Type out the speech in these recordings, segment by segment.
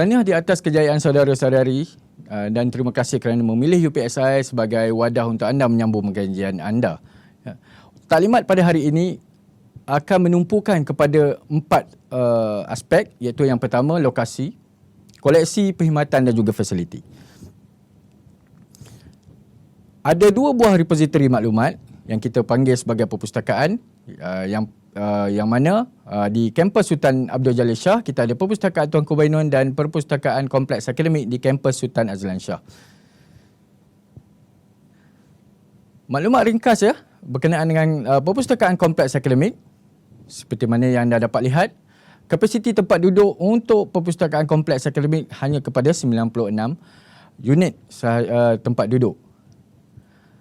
Tahniah di atas kejayaan saudara-saudari dan terima kasih kerana memilih UPSI sebagai wadah untuk anda menyambung pengajian anda. Taklimat pada hari ini akan menumpukan kepada 4 aspek, iaitu yang pertama lokasi, koleksi, perkhidmatan dan juga fasiliti. Ada 2 buah repository maklumat yang kita panggil sebagai perpustakaan yang mana di kampus Sultan Abdul Jalil Shah kita ada Perpustakaan Tuanku Bainun dan Perpustakaan Kompleks Akademik di kampus Sultan Azlan Shah. Maklumat ringkas berkenaan dengan Perpustakaan Kompleks Akademik, seperti mana yang anda dapat lihat, kapasiti tempat duduk untuk Perpustakaan Kompleks Akademik hanya kepada 96 unit tempat duduk.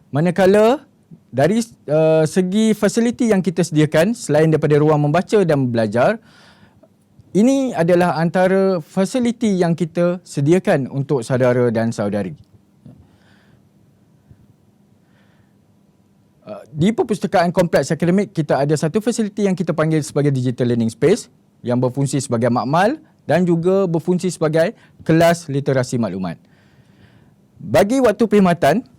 Manakala dari segi fasiliti yang kita sediakan, selain daripada ruang membaca dan belajar, ini adalah antara fasiliti yang kita sediakan untuk saudara dan saudari. Di Perpustakaan Kompleks Akademik, kita ada satu fasiliti yang kita panggil sebagai Digital Learning Space yang berfungsi sebagai makmal dan juga berfungsi sebagai kelas literasi maklumat. Bagi waktu perkhidmatan,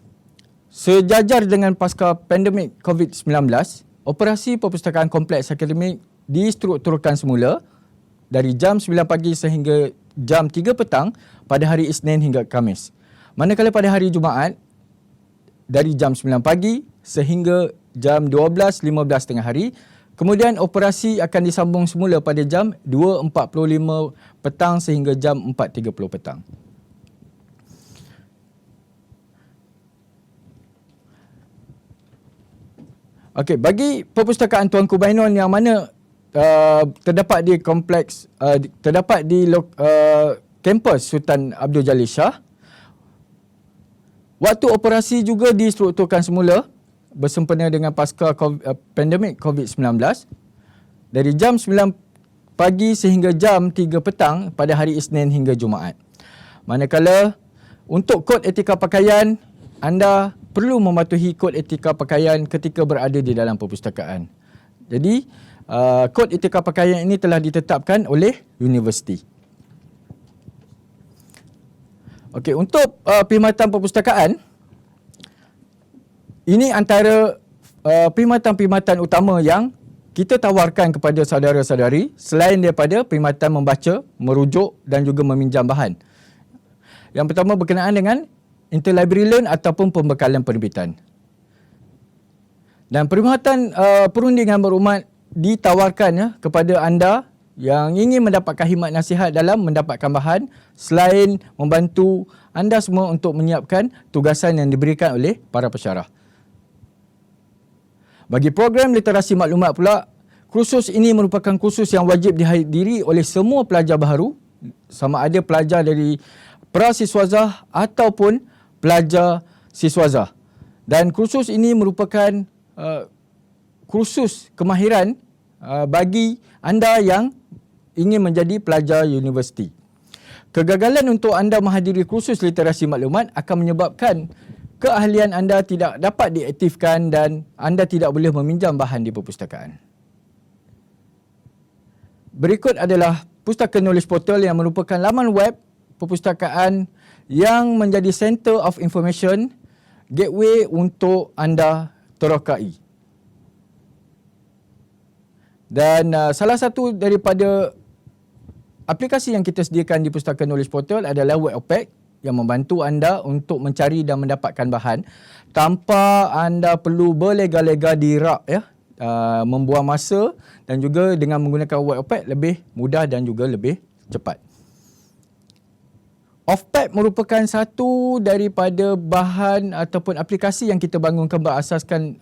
sejajar dengan pasca pandemik COVID-19, operasi Perpustakaan Kompleks Akademik distrukturkan semula dari jam 9 pagi sehingga jam 3 petang pada hari Isnin hingga Khamis. Manakala pada hari Jumaat, dari jam 9 pagi sehingga jam 12.15 tengah hari. Kemudian operasi akan disambung semula pada jam 2.45 petang sehingga jam 4.30 petang. Okey, bagi Perpustakaan Tuanku Bainun yang mana terdapat di kompleks terdapat di kampus Sultan Abdul Jalil Shah, waktu operasi juga distrukturkan semula bersempena dengan pasca pandemik COVID-19 dari jam 9 pagi sehingga jam 3 petang pada hari Isnin hingga Jumaat. Manakala untuk kod etika pakaian, anda perlu mematuhi kod etika pakaian ketika berada di dalam perpustakaan. Jadi, kod etika pakaian ini telah ditetapkan oleh universiti. Okey, untuk perkhidmatan perpustakaan, ini antara perkhidmatan-perkhidmatan utama yang kita tawarkan kepada saudara-saudari selain daripada perkhidmatan membaca, merujuk dan juga meminjam bahan. Yang pertama berkenaan dengan interlibrary loan ataupun pembekalan penerbitan. Dan perkhidmatan perundingan berkhidmat ditawarkan kepada anda yang ingin mendapatkan khidmat nasihat dalam mendapatkan bahan selain membantu anda semua untuk menyiapkan tugasan yang diberikan oleh para pesyarah. Bagi program literasi maklumat pula, kursus ini merupakan kursus yang wajib dihadiri oleh semua pelajar baharu, sama ada pelajar dari pra-siswazah ataupun pelajar siswazah. Dan kursus ini merupakan kursus kemahiran bagi anda yang ingin menjadi pelajar universiti. Kegagalan untuk anda menghadiri kursus literasi maklumat akan menyebabkan keahlian anda tidak dapat diaktifkan dan anda tidak boleh meminjam bahan di perpustakaan. Berikut adalah Pustaka Knowledge Portal yang merupakan laman web perpustakaan yang menjadi Center of Information, gateway untuk anda terokai. Dan salah satu daripada aplikasi yang kita sediakan di Pustaka Knowledge Portal adalah Webpack yang membantu anda untuk mencari dan mendapatkan bahan tanpa anda perlu berlega-lega di rak membuang masa, dan juga dengan menggunakan Webpack lebih mudah dan juga lebih cepat. Offpack merupakan satu daripada bahan ataupun aplikasi yang kita bangunkan berasaskan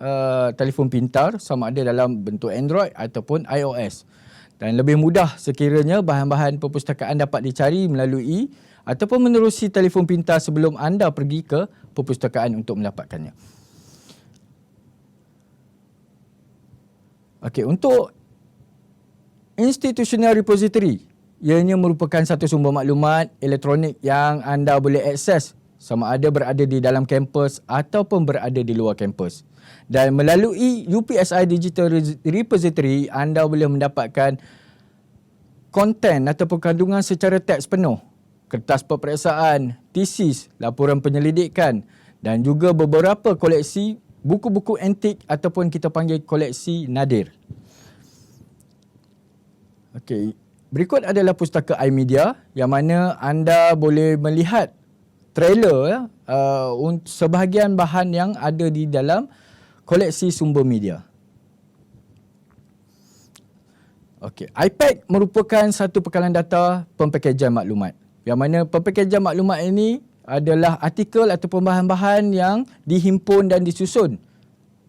telefon pintar, sama ada dalam bentuk Android ataupun iOS. Dan lebih mudah sekiranya bahan-bahan perpustakaan dapat dicari melalui ataupun menerusi telefon pintar sebelum anda pergi ke perpustakaan untuk mendapatkannya. Okey, untuk institutional repository, ianya merupakan satu sumber maklumat elektronik yang anda boleh akses sama ada berada di dalam kampus ataupun berada di luar kampus. Dan melalui UPSI Digital Repository, anda boleh mendapatkan konten ataupun kandungan secara teks penuh kertas peperiksaan, tesis, laporan penyelidikan dan juga beberapa koleksi buku-buku antik ataupun kita panggil koleksi nadir. Okey, berikut adalah pustaka iMedia yang mana anda boleh melihat trailer sebahagian bahan yang ada di dalam koleksi sumber media. Okey, iPad merupakan satu pekalan data pempakajan maklumat. Yang mana pempakajan maklumat ini adalah artikel ataupun bahan-bahan yang dihimpun dan disusun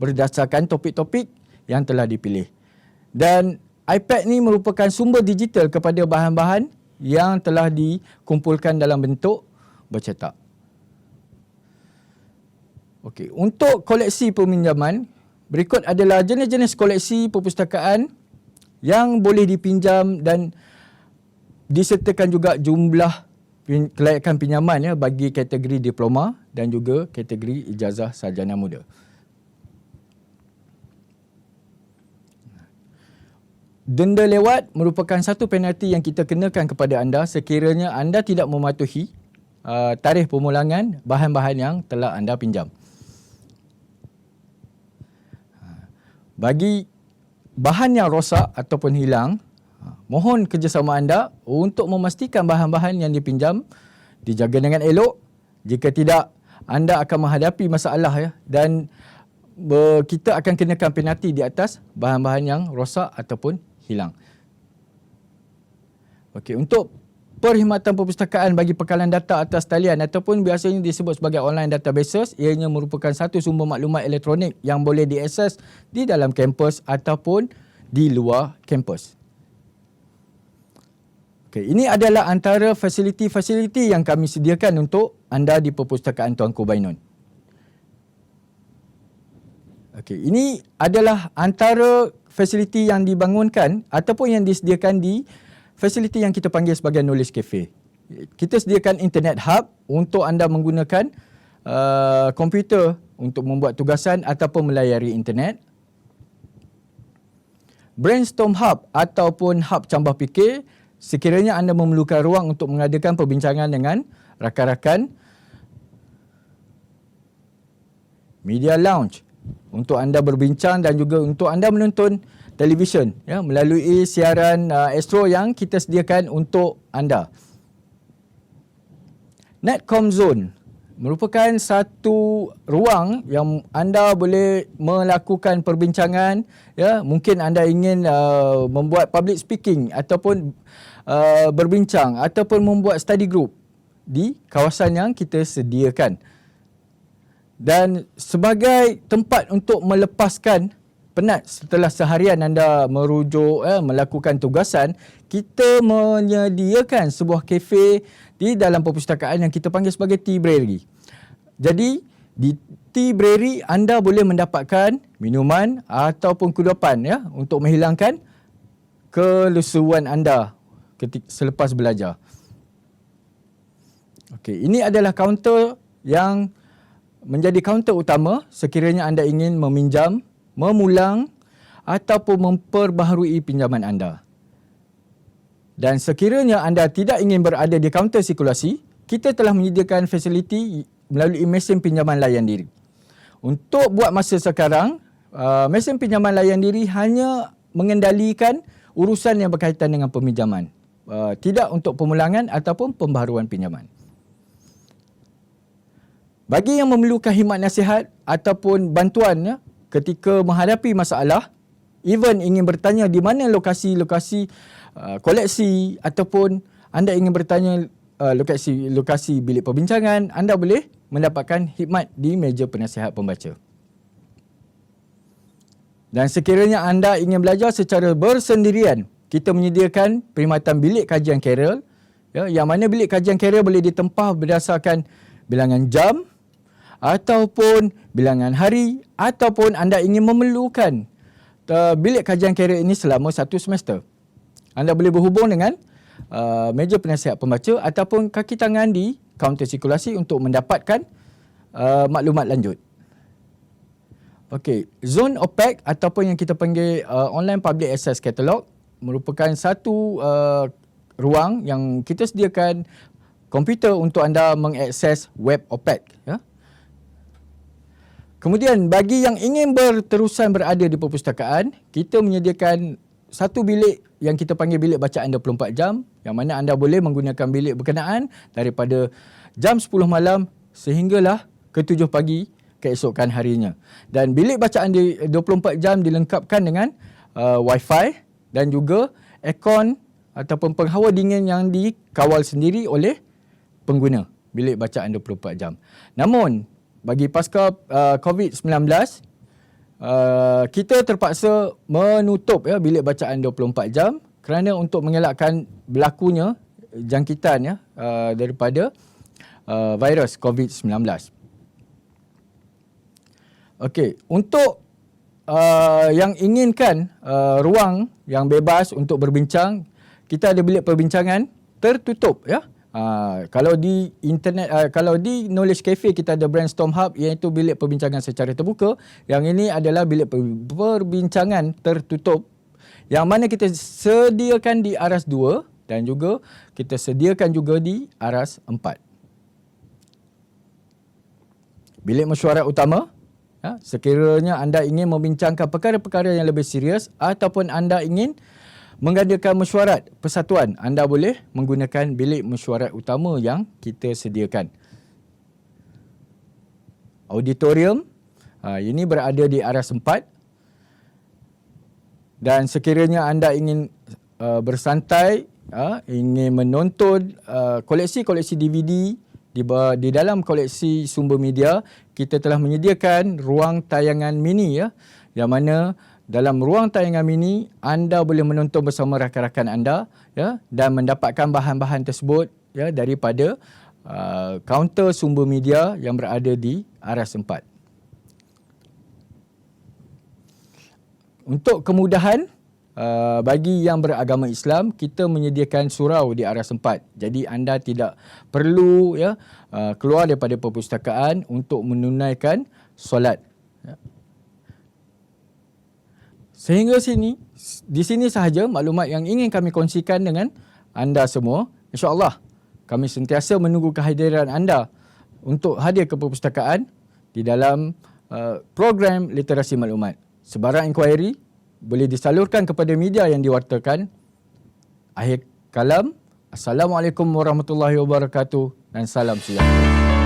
berdasarkan topik-topik yang telah dipilih. Dan iPad ni merupakan sumber digital kepada bahan-bahan yang telah dikumpulkan dalam bentuk bercetak. Okey, untuk koleksi peminjaman, berikut adalah jenis-jenis koleksi perpustakaan yang boleh dipinjam dan disertakan juga jumlah kelayakan pinjaman ya bagi kategori diploma dan juga kategori ijazah sarjana muda. Denda lewat merupakan satu penalti yang kita kenakan kepada anda sekiranya anda tidak mematuhi tarikh pemulangan bahan-bahan yang telah anda pinjam. Bagi bahan yang rosak ataupun hilang, mohon kerjasama anda untuk memastikan bahan-bahan yang dipinjam dijaga dengan elok. Jika tidak, anda akan menghadapi masalah ya dan kita akan kenakan penalti di atas bahan-bahan yang rosak ataupun hilang. Okey, untuk perkhidmatan perpustakaan bagi pekalan data atas talian ataupun biasanya disebut sebagai online databases, ianya merupakan satu sumber maklumat elektronik yang boleh diakses di dalam kampus ataupun di luar kampus. Okay, ini adalah antara fasiliti-fasiliti yang kami sediakan untuk anda di Perpustakaan Tuanku Bainun. Okay, ini adalah antara fasiliti yang dibangunkan ataupun yang disediakan di fasiliti yang kita panggil sebagai Knowledge Cafe. Kita sediakan internet hub untuk anda menggunakan komputer untuk membuat tugasan ataupun melayari internet. Brainstorm hub ataupun hub cambah fikir sekiranya anda memerlukan ruang untuk mengadakan perbincangan dengan rakan-rakan. Media lounge untuk anda berbincang dan juga untuk anda menonton televisyen ya melalui siaran Astro yang kita sediakan untuk anda. Netcom Zone merupakan satu ruang yang anda boleh melakukan perbincangan ya, mungkin anda ingin membuat public speaking ataupun berbincang ataupun membuat study group di kawasan yang kita sediakan. Dan sebagai tempat untuk melepaskan penat setelah seharian anda merujuk melakukan tugasan, kita menyediakan sebuah kafe di dalam perpustakaan yang kita panggil sebagai Tea Brary. Jadi di Tea Brary anda boleh mendapatkan minuman ataupun kudapan ya untuk menghilangkan kelesuan anda selepas belajar. Okey, ini adalah kaunter yang menjadi kaunter utama sekiranya anda ingin meminjam, memulang ataupun memperbaharui pinjaman anda. Dan sekiranya anda tidak ingin berada di kaunter sirkulasi, kita telah menyediakan fasiliti melalui mesin pinjaman layan diri. Untuk buat masa sekarang, mesin pinjaman layan diri hanya mengendalikan urusan yang berkaitan dengan peminjaman. Tidak untuk pemulangan ataupun pembaharuan pinjaman. Bagi yang memerlukan khidmat nasihat ataupun bantuan ya, ketika menghadapi masalah, even ingin bertanya di mana lokasi-lokasi koleksi ataupun anda ingin bertanya lokasi bilik perbincangan, anda boleh mendapatkan khidmat di meja penasihat pembaca. Dan sekiranya anda ingin belajar secara bersendirian, kita menyediakan perkhidmatan bilik kajian Carol ya, yang mana bilik kajian Carol boleh ditempah berdasarkan bilangan jam ataupun bilangan hari ataupun anda ingin memerlukan bilik kajian Carol ini selama satu semester. Anda boleh berhubung dengan meja penasihat pembaca ataupun kaki tangan di kaunter sirkulasi untuk mendapatkan maklumat lanjut. Okey, Zone OPAC ataupun yang kita panggil Online Public Access Catalog merupakan satu ruang yang kita sediakan komputer untuk anda mengakses web OPEC. Ya. Kemudian bagi yang ingin berterusan berada di perpustakaan, kita menyediakan satu bilik yang kita panggil bilik bacaan 24 jam, yang mana anda boleh menggunakan bilik berkenaan daripada jam 10 malam sehinggalah ke 7 pagi keesokan harinya. Dan bilik bacaan di 24 jam dilengkapkan dengan Wi-Fi dan juga aircon ataupun penghawa dingin yang dikawal sendiri oleh pengguna bilik bacaan 24 jam. Namun, bagi pasca COVID-19, kita terpaksa menutup bilik bacaan 24 jam kerana untuk mengelakkan berlakunya jangkitan daripada virus COVID-19. Okey, untuk yang inginkan ruang yang bebas untuk berbincang, kita ada bilik perbincangan tertutup ya. Kalau di internet, kalau di Knowledge Cafe kita ada Brainstorm Hub, iaitu bilik perbincangan secara terbuka. Yang ini adalah bilik perbincangan tertutup yang mana kita sediakan di aras 2 dan juga kita sediakan juga di aras 4. Bilik mesyuarat utama, sekiranya anda ingin membincangkan perkara-perkara yang lebih serius ataupun anda ingin mengadakan mesyuarat persatuan, anda boleh menggunakan bilik mesyuarat utama yang kita sediakan. Auditorium, ini berada di aras 4. Dan sekiranya anda ingin bersantai, ingin menonton koleksi-koleksi DVD di dalam koleksi sumber media, kita telah menyediakan ruang tayangan mini yang mana dalam ruang tayangan mini, anda boleh menonton bersama rakan-rakan anda dan mendapatkan bahan-bahan tersebut daripada kaunter sumber media yang berada di aras 4. Untuk kemudahan bagi yang beragama Islam, kita menyediakan surau di aras 4. Jadi anda tidak perlu keluar daripada perpustakaan untuk menunaikan solat. Sehingga di sini sahaja maklumat yang ingin kami kongsikan dengan anda semua. InsyaAllah kami sentiasa menunggu kehadiran anda untuk hadir ke perpustakaan di dalam program literasi maklumat. Sebarang inquiry boleh disalurkan kepada media yang diwartakan. Akhir kalam, Assalamualaikum warahmatullahi wabarakatuh dan salam sejahtera.